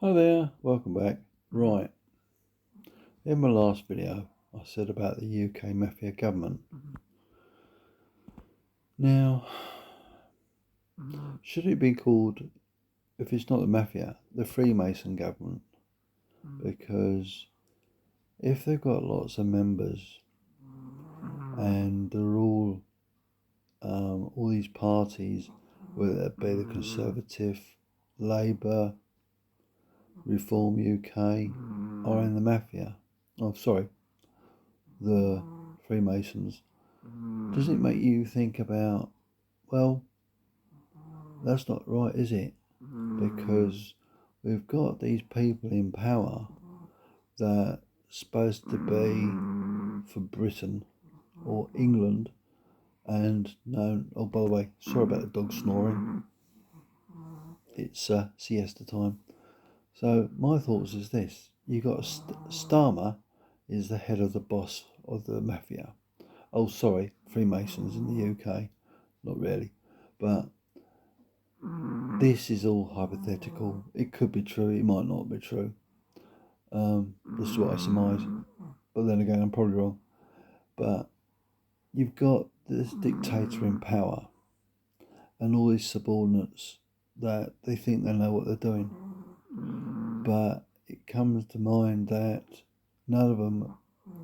Hi there, welcome back. Right, in my last video I said about the UK mafia government. Now, should it be called, if it's not the mafia, the Freemason government? Because if they've got lots of members and they're all these parties, whether it be the Conservative, Labour, Reform UK, are in the mafia, the Freemasons, does it make you think about, well, that's not right, is it? Because we've got these people in power that are supposed to be for Britain or England, and no, oh, by the way, sorry about the dog snoring. It's siesta time. So my thoughts is this: you got Starmer is the head of the boss of the mafia. Oh, sorry, Freemasons in the UK, not really, but this is all hypothetical. It could be true, it might not be true. This is what I surmise. But then again, I'm probably wrong. But you've got this dictator in power and all these subordinates that they think they know what they're doing. But it comes to mind that none of them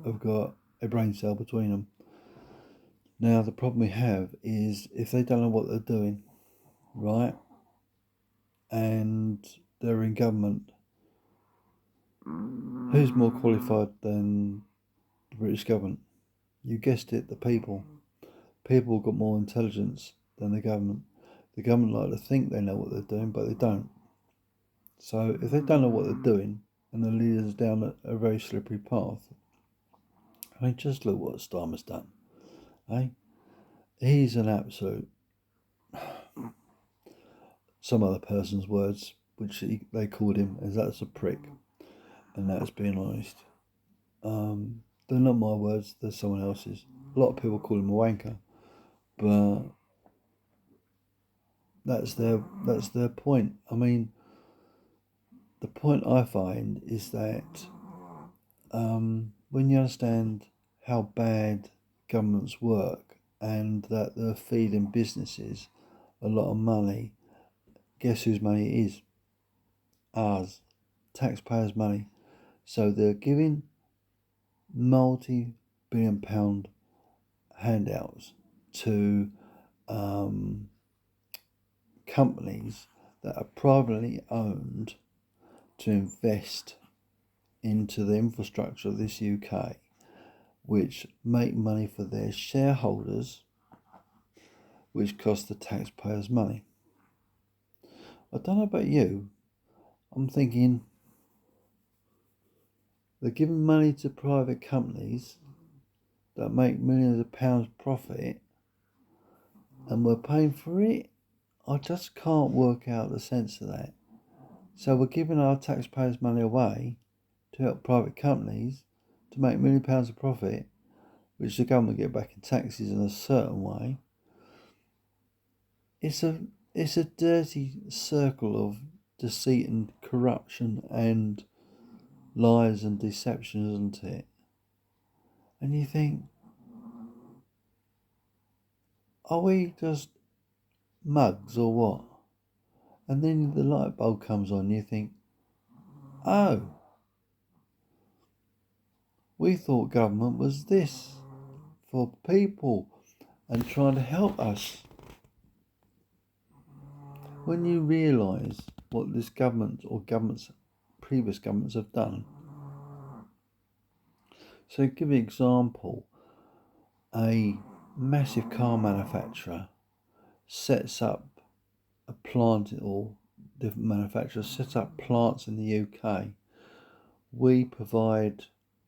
have got a brain cell between them. Now, the problem we have is if they don't know what they're doing, right, and they're in government, who's more qualified than the British government? You guessed it, the people. People have got more intelligence than the government. The government like to think they know what they're doing, but they don't. So if they don't know what they're doing and the leaders down a very slippery path, I mean, just look what Starmer's done. Eh? He's an absolute, some other person's words, which they called him, as that's a prick. And that's being honest. They're not my words, they're someone else's. A lot of people call him a wanker, but that's their point. I mean, the point I find is that when you understand how bad governments work and that they're feeding businesses a lot of money, guess whose money it is? Ours, taxpayers' money. So they're giving multi-billion-pound handouts to companies that are privately owned to invest into the infrastructure of this UK, which make money for their shareholders, which cost the taxpayers money. I don't know about you, I'm thinking they're giving money to private companies that make millions of pounds profit and we're paying for it. I just can't work out the sense of that. So we're giving our taxpayers' money away to help private companies to make £1 million of profit, which the government get back in taxes in a certain way. It's a dirty circle of deceit and corruption and lies and deception, isn't it? And you think, are we just mugs or what? And then the light bulb comes on, and you think, oh, we thought government was this, for people and trying to help us. When you realise what this government or previous governments have done. So give an example, a massive car manufacturer sets up a plant, or different manufacturers set up plants in the UK. We provide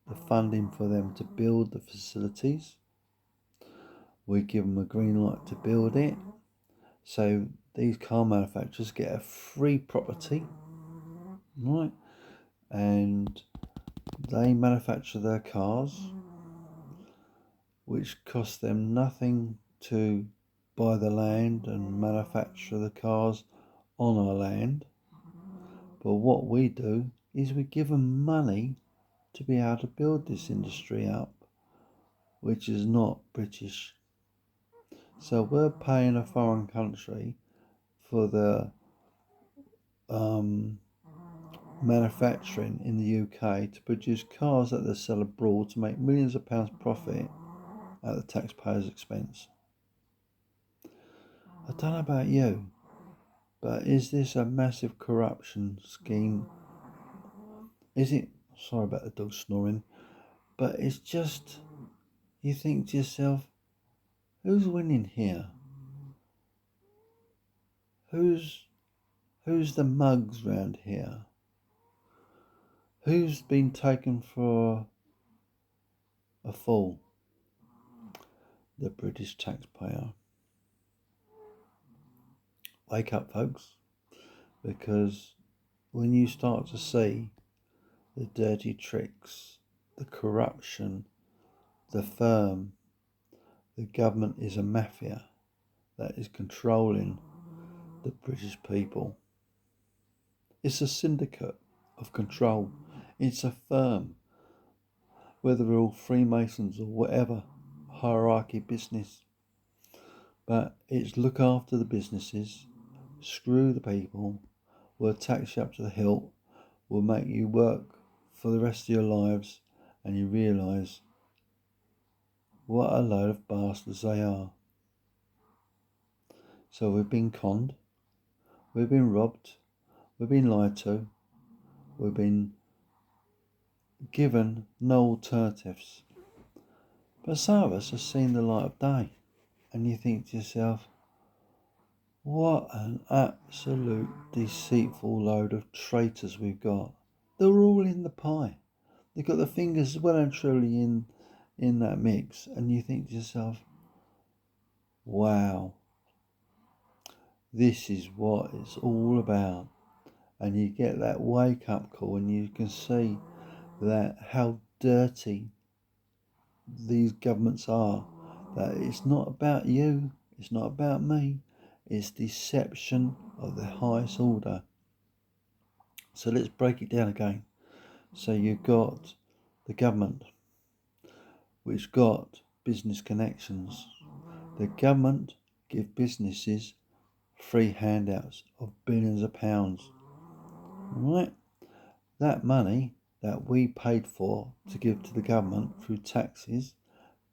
the funding for them to build the facilities. We give them a green light to build it. So these car manufacturers get a free property, right? And they manufacture their cars, which costs them nothing to buy the land and manufacture the cars on our land. But what we do is we give them money to be able to build this industry up, which is not British. So we're paying a foreign country for the manufacturing in the UK to produce cars that they sell abroad to make millions of pounds profit at the taxpayer's expense. I don't know about you, but is this a massive corruption scheme? Is it? Sorry about the dog snoring, but it's just, you think to yourself, who's winning here? Who's the mugs round here? Who's been taken for a fool? The British taxpayer. Wake up, folks, because when you start to see the dirty tricks, the corruption, the firm, the government is a mafia that is controlling the British people. It's a syndicate of control. It's a firm, whether we're all Freemasons or whatever, hierarchy business. But it's look after the businesses, screw the people, we'll tax you up to the hilt, we'll make you work for the rest of your lives, and you realise what a load of bastards they are. So we've been conned, we've been robbed, we've been lied to, we've been given no alternatives. But some of us have seen the light of day, and you think to yourself, what an absolute deceitful load of traitors we've got. They're all in the pie. They've got their fingers well and truly in that mix, and you think to yourself, wow, this is what it's all about. And you get that wake up call, and you can see that how dirty these governments are, that it's not about you, it's not about me, it's deception of the highest order. So let's break it down again. So you've got the government, which got business connections. The government give businesses free handouts of billions of pounds. Right? That money that we paid for to give to the government through taxes,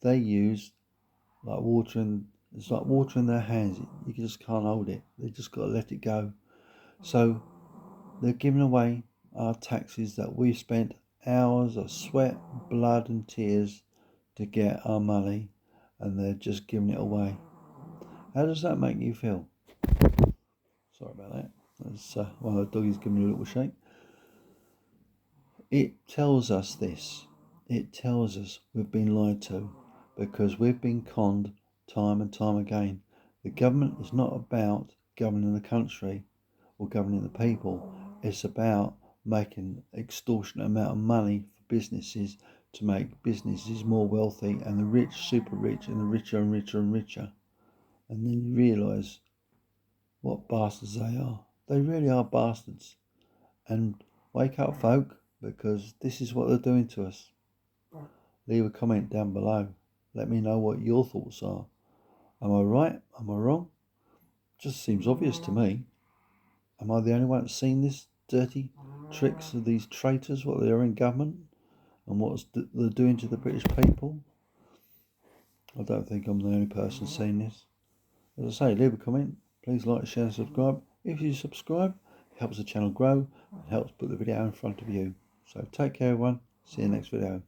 they use like it's like water in their hands. You just can't hold it. They just got to let it go. So they're giving away our taxes that we've spent hours of sweat, blood and tears to get our money, and they're just giving it away. How does that make you feel? Sorry about that. That's one of the doggies giving me a little shake. It tells us this. It tells us we've been lied to, because we've been conned time and time again. The government is not about governing the country or governing the people. It's about making extortionate amount of money for businesses to make businesses more wealthy, and the rich super rich, and the richer and richer and richer. And then you realise what bastards they are. They really are bastards. And wake up, folk, because this is what they're doing to us. Leave a comment down below. Let me know what your thoughts are. Am I right? Am I wrong? Just seems obvious to me. Am I the only one that's seen this dirty tricks of these traitors, what they are in government, and what they're doing to the British people? I don't think I'm the only person seeing this. As I say, leave a comment. Please like, share and subscribe. If you subscribe, it helps the channel grow and helps put the video in front of you. So take care everyone. See you next video.